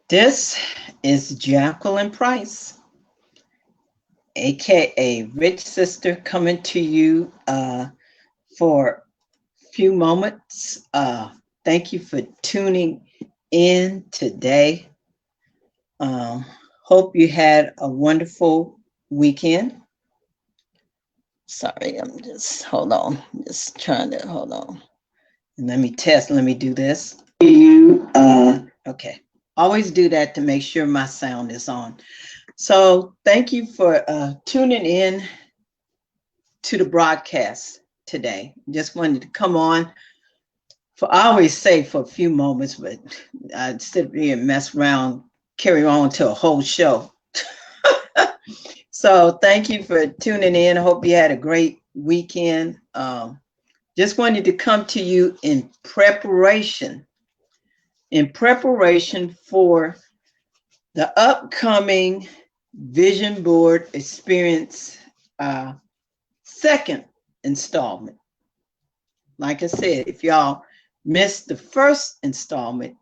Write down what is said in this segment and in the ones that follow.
This is Jacqueline Price, aka Rich Sister, coming to you for a few moments. Thank you for tuning in today. Um, Hope you had a wonderful weekend. Sorry, I'm just hold on. Just trying to hold on. And let me test. Let me do this. Okay. Always do that to make sure my sound is on. So thank you for tuning in to the broadcast today. Just wanted to come on for, I always say for a few moments, but I'd sit here and mess around, carry on to a whole show. So thank you for tuning in. I hope you had a great weekend. Just wanted to come to you in preparation for the upcoming Vision Board Experience second installment. Like I said, if y'all missed the first installment,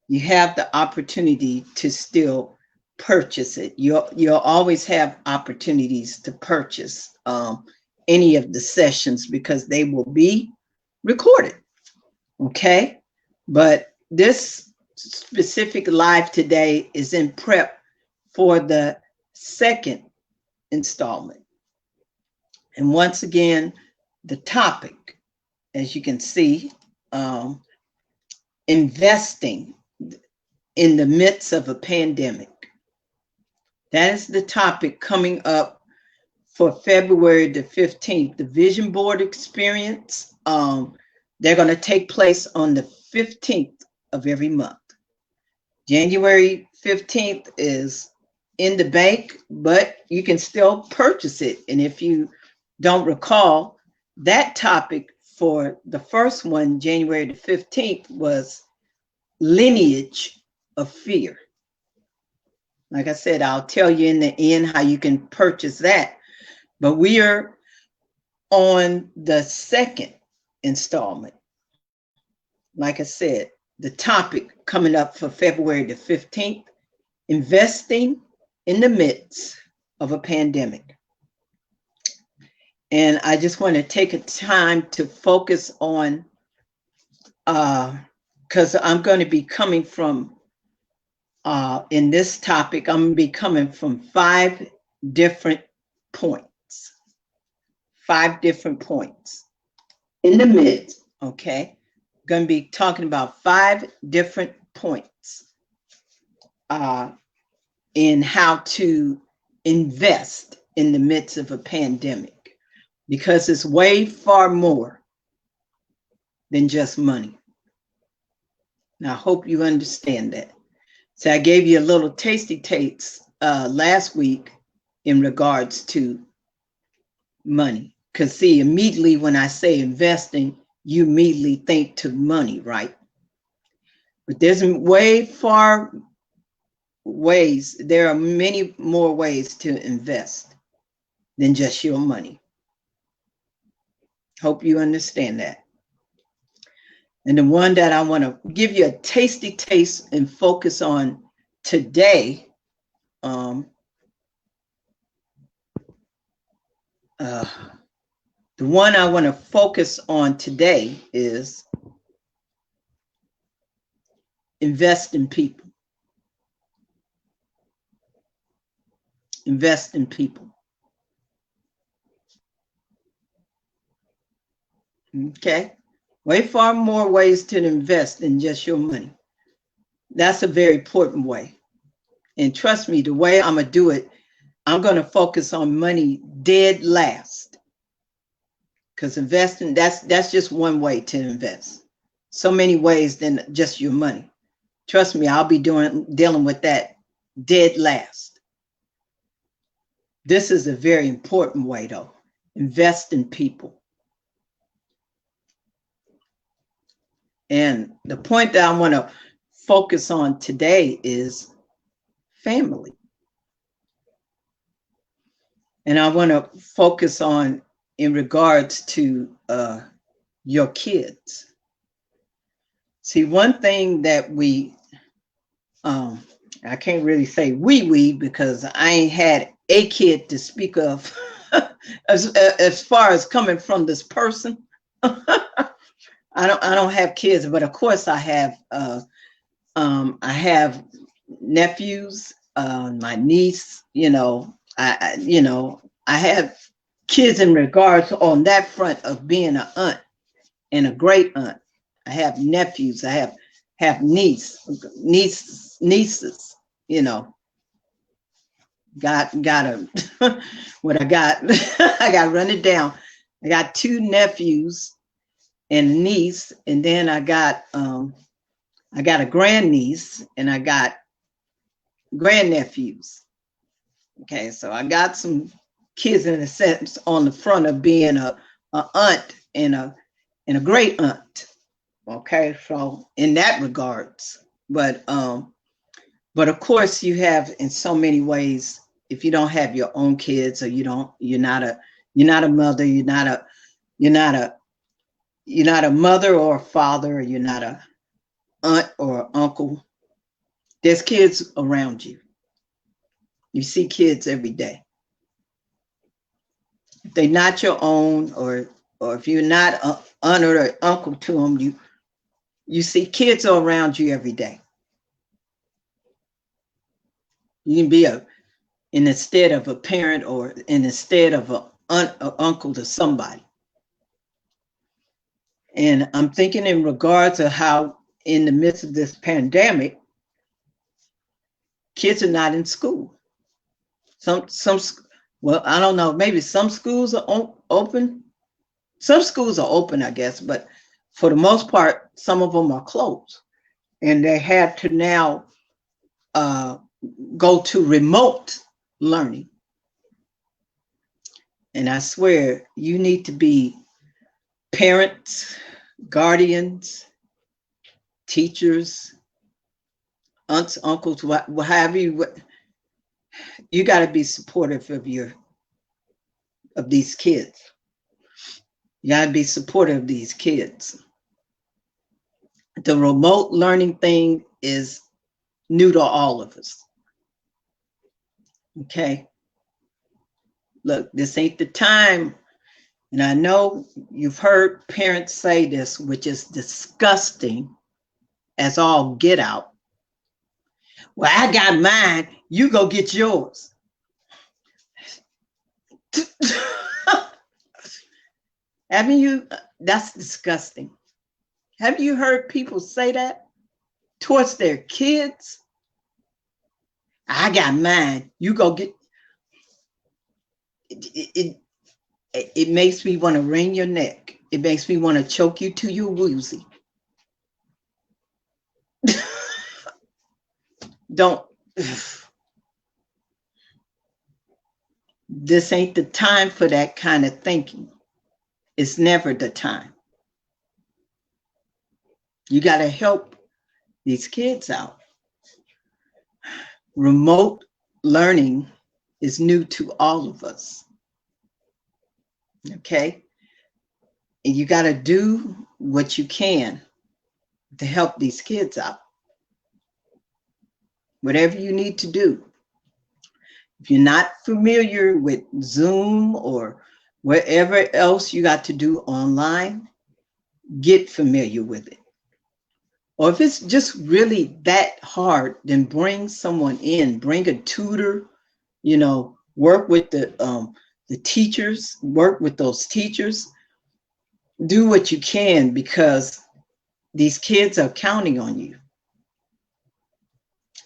you have the opportunity to still purchase it. You'll always have opportunities to purchase any of the sessions because they will be recorded. Okay, but this specific live today is in prep for the second installment. And once again, the topic, as you can see, investing in the midst of a pandemic. That is the topic coming up for February the 15th. The Vision Board Experience, they're going to take place on the 15th of every month. January 15th is in the bank, but you can still purchase it. And if you don't recall, that topic for the first one, January the 15th, was lineage of fear. Like I said, I'll tell you in the end how you can purchase that. But we are on the second installment. Like I said, the topic coming up for February the 15th, investing in the midst of a pandemic. And I just want to take a time to focus on, because I'm going to be coming from, in this topic, I'm going to be coming from 5 different points. 5 different points in the midst, okay? I'm going to be talking about 5 different points in how to invest in the midst of a pandemic, because it's way far more than just money. Now, I hope you understand that. So I gave you a little tasty taste last week in regards to money. Because see, immediately when I say investing, you immediately think to money, right? But there's way far ways, there are many more ways to invest than just your money. Hope you understand that. And the one that I want to give you a tasty taste and focus on today, the one I want to focus on today is invest in people. Invest in people. Okay? Way far more ways to invest than just your money. That's a very important way. And trust me, the way I'm going to do it, I'm going to focus on money dead last. Because investing, that's just one way to invest. So many ways than just your money. Trust me, I'll be dealing with that dead last. This is a very important way, though. Invest in people. And the point that I want to focus on today is family. And I want to focus on in regards to your kids. See, one thing that we I can't really say we because I ain't had a kid to speak of as far as coming from this person. I don't have kids, but of course I have nephews, my niece, I have kids in regards on that front of being an aunt and a great aunt. I have nephews, I have nieces, you know. Got a what I got. I got to run it down. I got two nephews and a niece, and then I got a grandniece and I got grandnephews. Okay, so I got some kids in a sense on the front of being a aunt and a great aunt. Okay, so in that regards, but of course you have in so many ways. If you don't have your own kids, or you're not a mother, you're not a mother or a father, or you're not a aunt or uncle. There's kids around you. You see kids every day. If they're not your own, or if you're not an aunt or uncle to them, you see kids are around you every day. You can be instead of a parent, or instead of an aunt or uncle to somebody. And I'm thinking in regards to how in the midst of this pandemic, kids are not in school. Well, I don't know, maybe some schools are open. Some schools are open, I guess, but for the most part, some of them are closed. And they have to now go to remote learning. And I swear, you need to be parents, guardians, teachers, aunts, uncles, what have you. You got to be supportive of these kids. You got to be supportive of these kids. The remote learning thing is new to all of us. Okay. Look, this ain't the time. And I know you've heard parents say this, which is disgusting as all get out. Well, I got mine. You go get yours. Haven't you? That's disgusting. Have you heard people say that towards their kids? I got mine. You go get. It makes me want to wring your neck. It makes me want to choke you to your woozy. Don't. This ain't the time for that kind of thinking. It's never the time. You got to help these kids out. Remote learning is new to all of us. Okay? And you got to do what you can to help these kids out. Whatever you need to do. If you're not familiar with Zoom or wherever else you got to do online, get familiar with it. Or if it's just really that hard, then bring someone in, bring a tutor, work with the teachers, work with those teachers. Do what you can, because these kids are counting on you.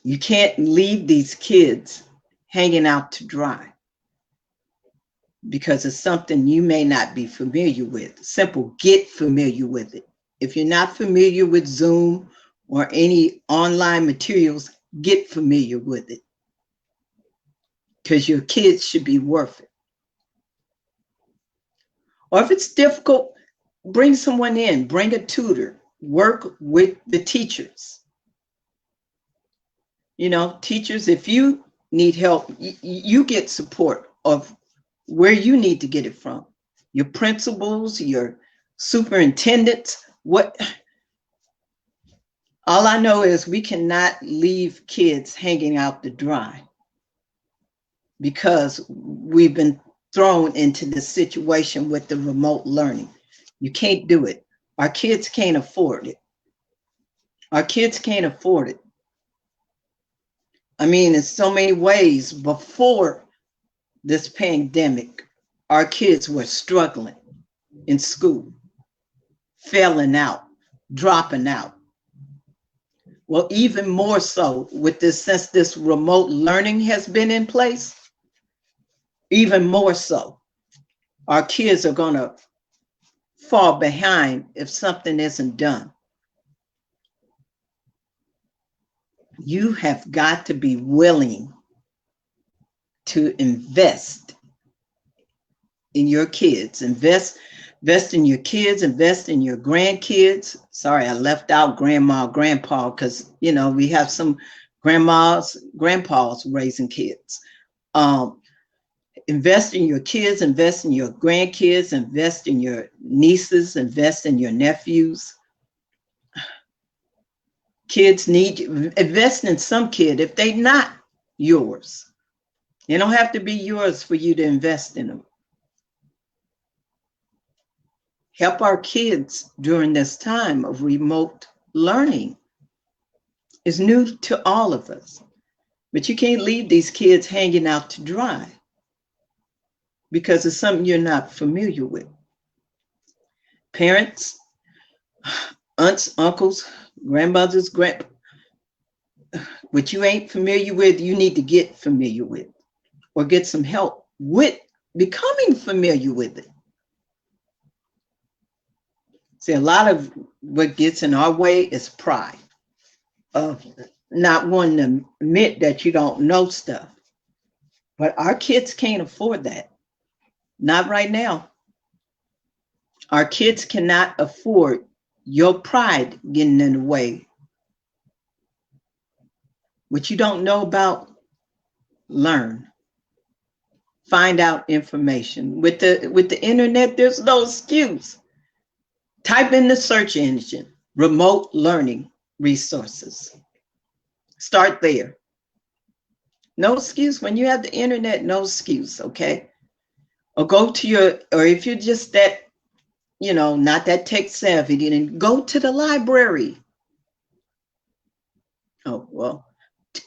You can't leave these kids hanging out to dry because it's something you may not be familiar with. Simple, get familiar with it. If you're not familiar with Zoom or any online materials, get familiar with it, because your kids should be worth it. Or if it's difficult, bring someone in, bring a tutor, work with the teachers. Teachers, if you need help, you get support of where you need to get it from. Your principals, your superintendents, All I know is we cannot leave kids hanging out to dry because we've been thrown into this situation with the remote learning. You can't do it. Our kids can't afford it. Our kids can't afford it. I mean, in so many ways, before this pandemic, our kids were struggling in school, failing out, dropping out. Well, even more so with this, since this remote learning has been in place, even more so, our kids are going to fall behind if something isn't done. You have got to be willing to invest in your kids, invest in your kids, invest in your grandkids. Sorry, I left out grandma, grandpa, because, you know, we have some grandmas, grandpas raising kids. Invest in your kids, invest in your grandkids, invest in your nieces, invest in your nephews. Kids need you. Invest in some kid if they're not yours. They don't have to be yours for you to invest in them. Help our kids during this time of remote learning. It's new to all of us, but you can't leave these kids hanging out to dry because it's something you're not familiar with. Parents, aunts, uncles, grandmothers, what you ain't familiar with, you need to get familiar with or get some help with becoming familiar with it. See, a lot of what gets in our way is pride of not wanting to admit that you don't know stuff. But our kids can't afford that. Not right now. Our kids cannot afford your pride getting in the way. What you don't know about, learn. Find out information. With the internet, there's no excuse. Type in the search engine, remote learning resources. Start there. No excuse. When you have the internet, no excuse, okay? Or go to or if you're just that, you know, not that tech savvy, then go to the library. Oh, well,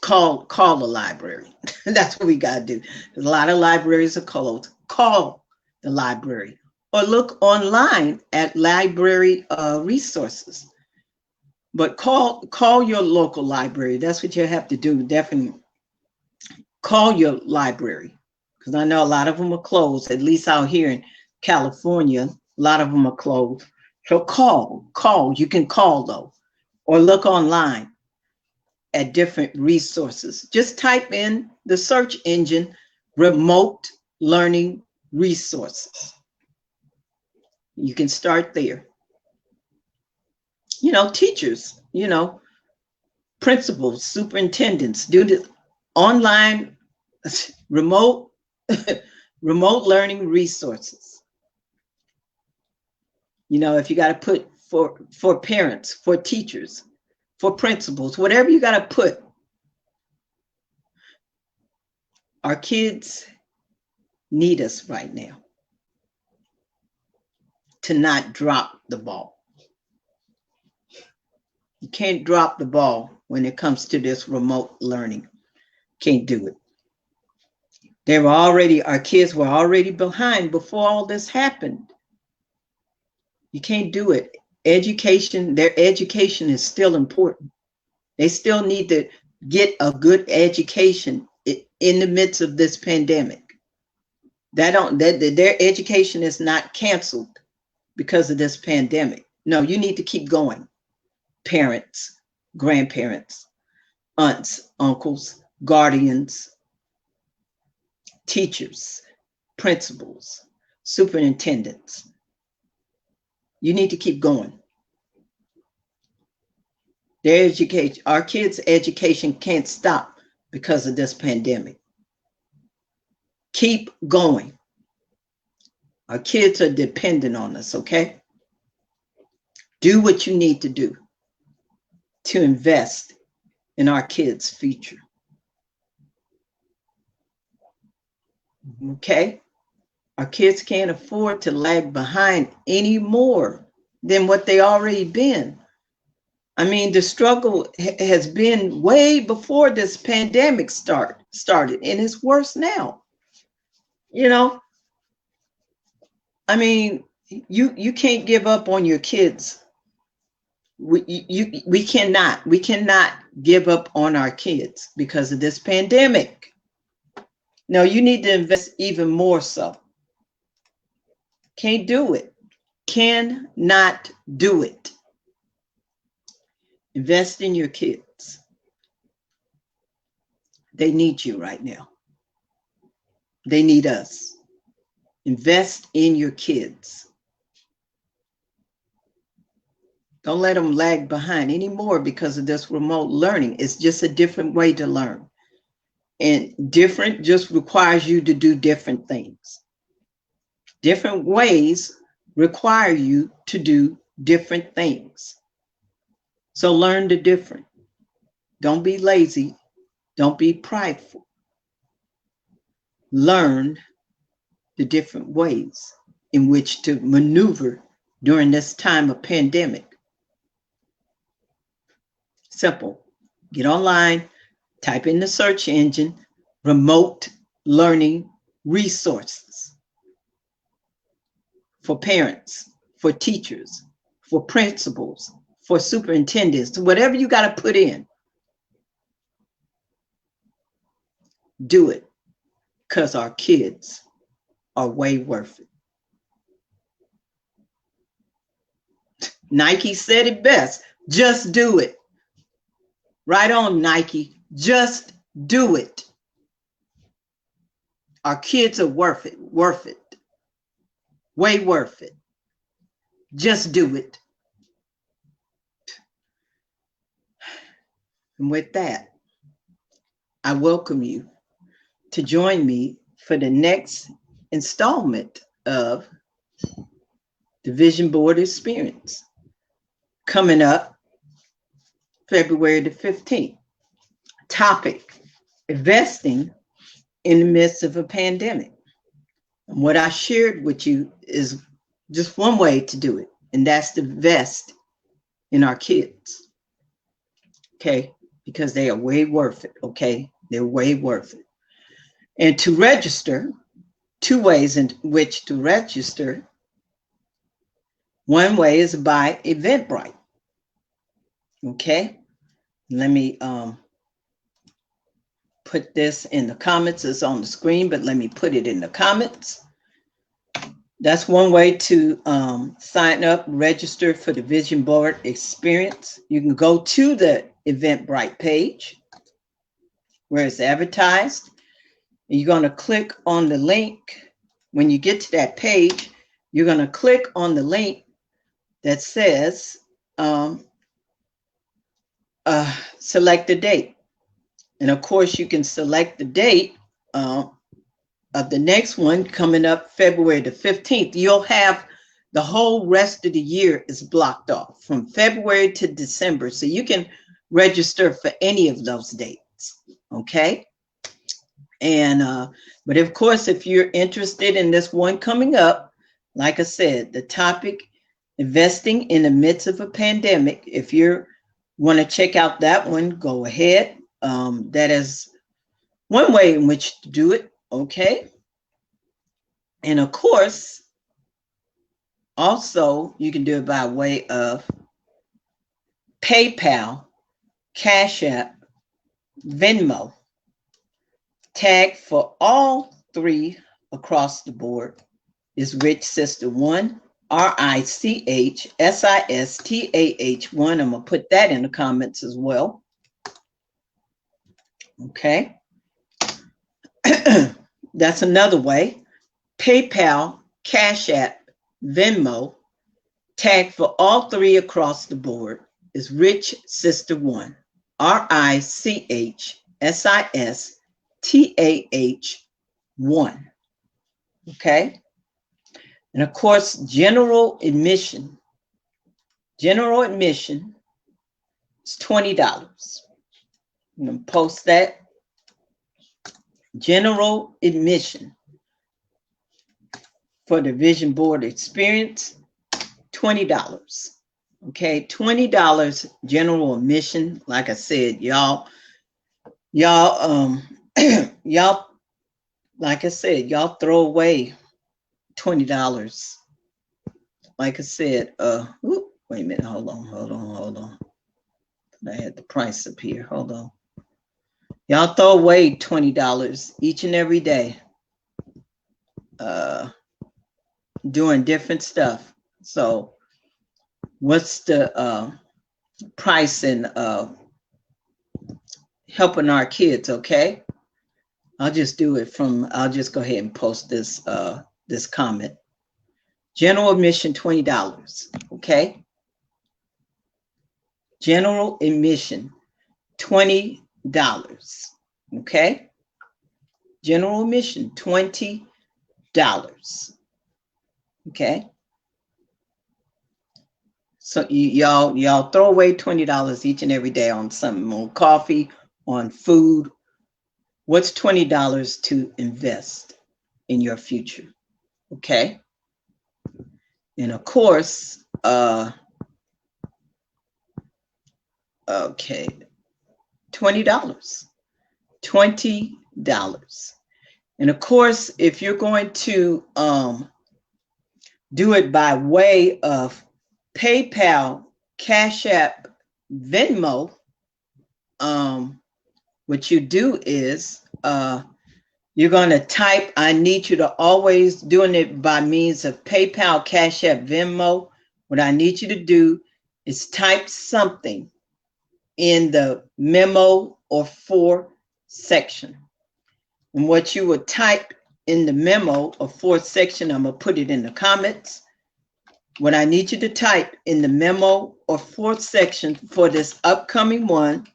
call the library. That's what we got to do. A lot of libraries are closed. Call the library or look online at library resources. But call your local library. That's what you have to do. Definitely call your library, because I know a lot of them are closed, at least out here in California, a lot of them are closed. So call. You can call though, or look online at different resources. Just type in the search engine, remote learning resources. You can start there. You know, teachers, you know, principals, superintendents, do the online remote learning resources. You know, if you got to put for parents, for teachers, for principals, whatever you got to put. Our kids need us right now to not drop the ball. You can't drop the ball when it comes to this remote learning. Can't do it. Our kids were already behind before all this happened. You can't do it. Their education is still important. They still need to get a good education in the midst of this pandemic. Their education is not canceled because of this pandemic. No, you need to keep going. Parents, grandparents, aunts, uncles, guardians, teachers, principals, superintendents. You need to keep going. Their education, our kids' education can't stop because of this pandemic. Keep going. Our kids are dependent on us, okay? Do what you need to do. to invest in our kids' future. Okay? Our kids can't afford to lag behind any more than what they already been. I mean, the struggle has been way before this pandemic started, and it's worse now. You know, I mean, you can't give up on your kids. We cannot give up on our kids because of this pandemic. No, you need to invest even more so. Can't do it. Cannot do it. Invest in your kids. They need you right now. They need us. Invest in your kids. Don't let them lag behind anymore because of this remote learning. It's just a different way to learn. And different just requires you to do different things. Different ways require you to do different things. So learn the different. Don't be lazy. Don't be prideful. Learn the different ways in which to maneuver during this time of pandemic. Simple. Get online, type in the search engine, remote learning resources for parents, for teachers, for principals, for superintendents, whatever you got to put in. Do it because our kids are way worth it. Nike said it best. Just do it. Right on, Nike. Just do it. Our kids are worth it. Worth it. Way worth it. Just do it. And with that, I welcome you to join me for the next installment of the Vision Board Experience coming up February the 15th. Topic: investing in the midst of a pandemic. And what I shared with you is just one way to do it, and that's to invest in our kids. Okay? Because they are way worth it. Okay? They're way worth it. And to register, two ways in which to register. One way is by Eventbrite. Okay? Let me put this in the comments. It's on the screen, but let me put it in the comments. That's one way to sign up, register for the Vision Board Experience. You can go to the Eventbrite page where it's advertised. And you're going to click on the link. When you get to that page, you're going to click on the link that says select the date. And of course, you can select the date of the next one coming up February the 15th. You'll have the whole rest of the year is blocked off from February to December. So you can register for any of those dates. Okay. And, but of course, if you're interested in this one coming up, like I said, the topic, investing in the midst of a pandemic. If you want to check out that one, go ahead. That is one way in which to do it. Okay. And of course, also you can do it by way of PayPal, Cash App, Venmo. Tag for all three across the board is Rich Sister 1, RICHSISTAH1. I'm going to put that in the comments as well. Okay. That's another way. PayPal, Cash App, Venmo. Tag for all three across the board is Rich Sister 1, RICHSISTAH1. Okay. And of course, general admission It's $20. I'm going to post that. General admission for the Vision Board experience, $20. Okay, $20 general admission. Like I said, y'all, y'all, like I said, y'all throw away $20. Like I said, wait a minute, hold on. I had the price up here. Hold on. Y'all throw away $20 each and every day, doing different stuff. So what's the price in helping our kids? Okay, I'll just do it from, I'll just go ahead and post this this comment. General admission, $20. Okay, general admission, $20. Okay, general admission, $20. Okay, so y'all throw away $20 each and every day on something, on coffee, on food. What's $20 to invest in your future? Okay, and of course, okay, $20. And of course, if you're going to do it by way of PayPal, Cash App, Venmo, what you do is you're going to type, I need you to always doing it by means of PayPal, Cash App, Venmo. What I need you to do is type something in the memo or for section. And what you would type in the memo or for section, I'm going to put it in the comments. What I need you to type in the memo or fourth section for this upcoming one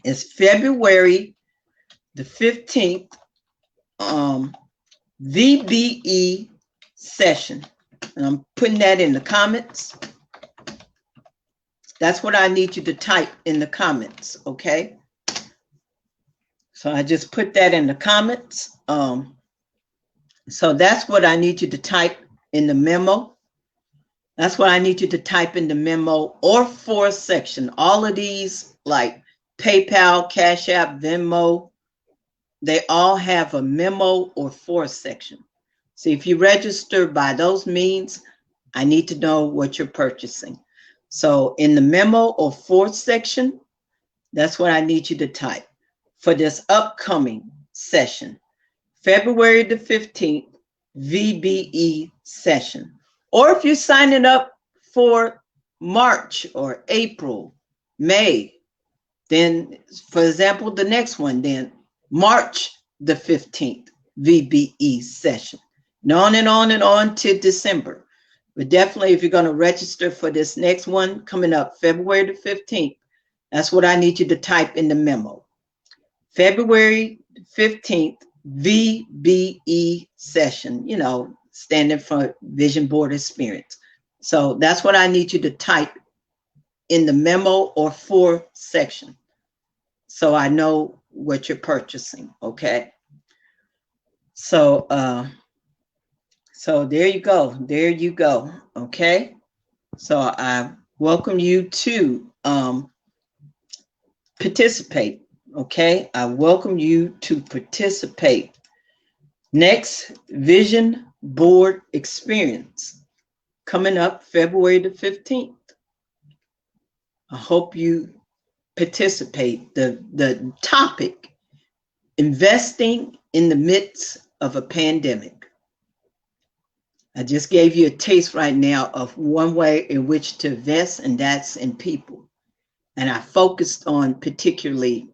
is February the 15th VBE session. And I'm putting that in the comments. That's what I need you to type in the comments, okay? So I just put that in the comments. So that's what I need you to type in the memo. That's what I need you to type in the memo or for section. All of these, like PayPal, Cash App, Venmo, they all have a memo or for section. So if you register by those means, I need to know what you're purchasing. So in the memo or for section, that's what I need you to type for this upcoming session, February the 15th, VBE session. Or if you're signing up for March or April, May, then, for example, the next one, then March the 15th, VBE session. And on and on and on to December. But definitely, if you're going to register for this next one coming up February the 15th, that's what I need you to type in the memo. February 15th, VBE session, you know, standing for Vision Board Experience. So that's what I need you to type in the memo or for section, so I know what you're purchasing, okay? So so there you go, okay? So I welcome you to participate, okay? I welcome you to participate. Next Vision Board Experience coming up February the 15th. I hope you participate. The topic, investing in the midst of a pandemic. I just gave you a taste right now of one way in which to invest, and that's in people. And I focused on particularly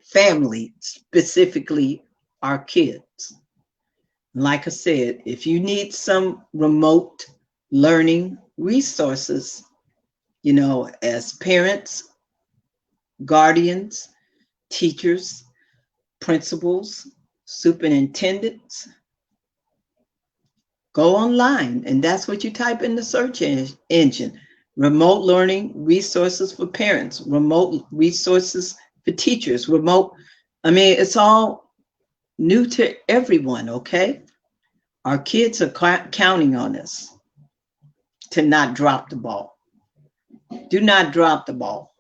family, specifically our kids. Like I said, if you need some remote learning resources, you know, as parents, guardians, teachers, principals, superintendents, go online, and that's what you type in the search engine. remote learning resources for parents, remote resources for teachers, it's all new to everyone, okay? Our kids are counting on us to not drop the ball. Do not drop the ball.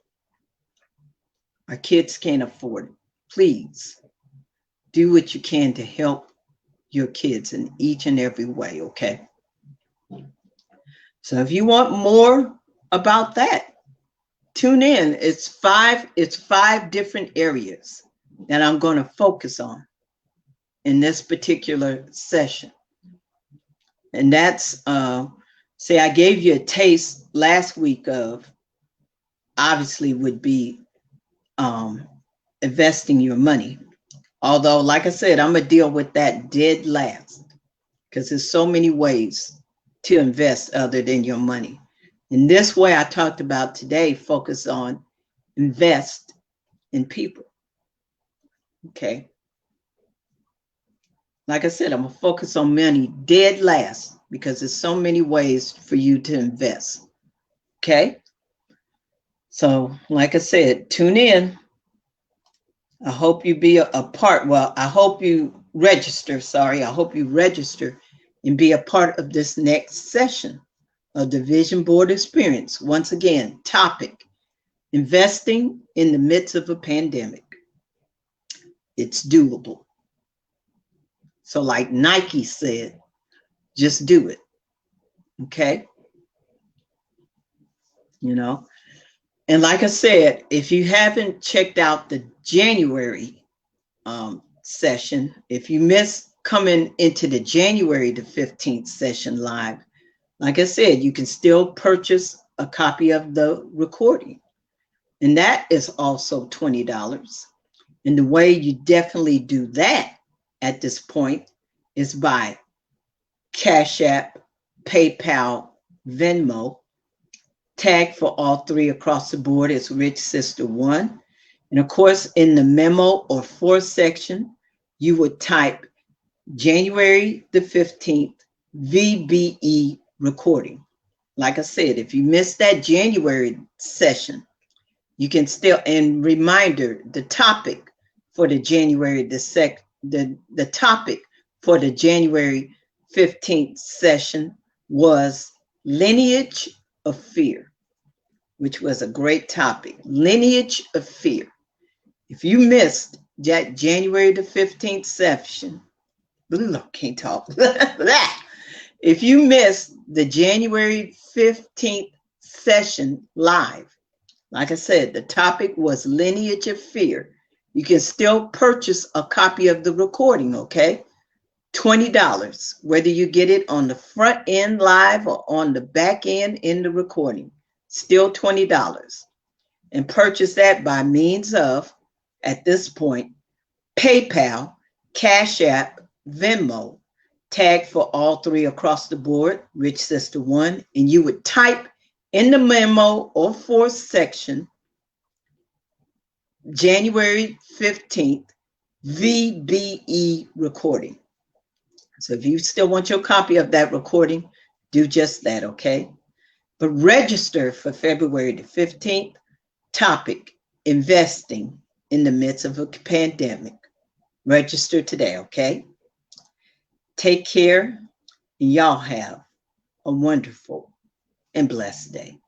Our kids can't afford it. Please do what you can to help your kids in each and every way, okay? So if you want more about that, tune in. It's five different areas that I'm going to focus on in this particular session. And that's I gave you a taste last week of, obviously, would be investing your money. Although, like I said, I'm going to deal with that dead last, because there's so many ways to invest other than your money. In this way I talked about today, focus on invest in people. Okay. Like I said, I'm going to focus on money dead last, because there's so many ways for you to invest. Okay. So, like I said, tune in. I hope you be a part. Well, I hope you register. I hope you register and be a part of this next session of the Vision Board Experience. Once again, topic, investing in the midst of a pandemic. It's doable. So like Nike said, just do it. Okay. And like I said, if you haven't checked out the January session, if you miss coming into the January the 15th session live, like I said, you can still purchase a copy of the recording. And that is also $20. And the way you definitely do that at this point is by Cash App, PayPal, Venmo. Tag for all three across the board is Rich Sister One. And of course, in the memo or for section, you would type January the 15th VBE recording. Like I said, if you missed that January session, you can still, and reminder, the topic for the January the topic for the January 15th session was Lineage of Fear, which was a great topic. Lineage of Fear. If you missed that January the 15th session, can't talk. If you missed the January 15th session live, like I said, the topic was Lineage of Fear. You can still purchase a copy of the recording, okay? $20, whether you get it on the front end live or on the back end in the recording, still $20. And purchase that by means of, at this point, PayPal, Cash App, Venmo. Tag for all three across the board, Rich Sister One, and you would type in the memo or for section, January 15th, VBE recording. So if you still want your copy of that recording, do just that, okay? But register for February the 15th, topic, investing in the midst of a pandemic. Register today, okay? Take care, and y'all have a wonderful and blessed day.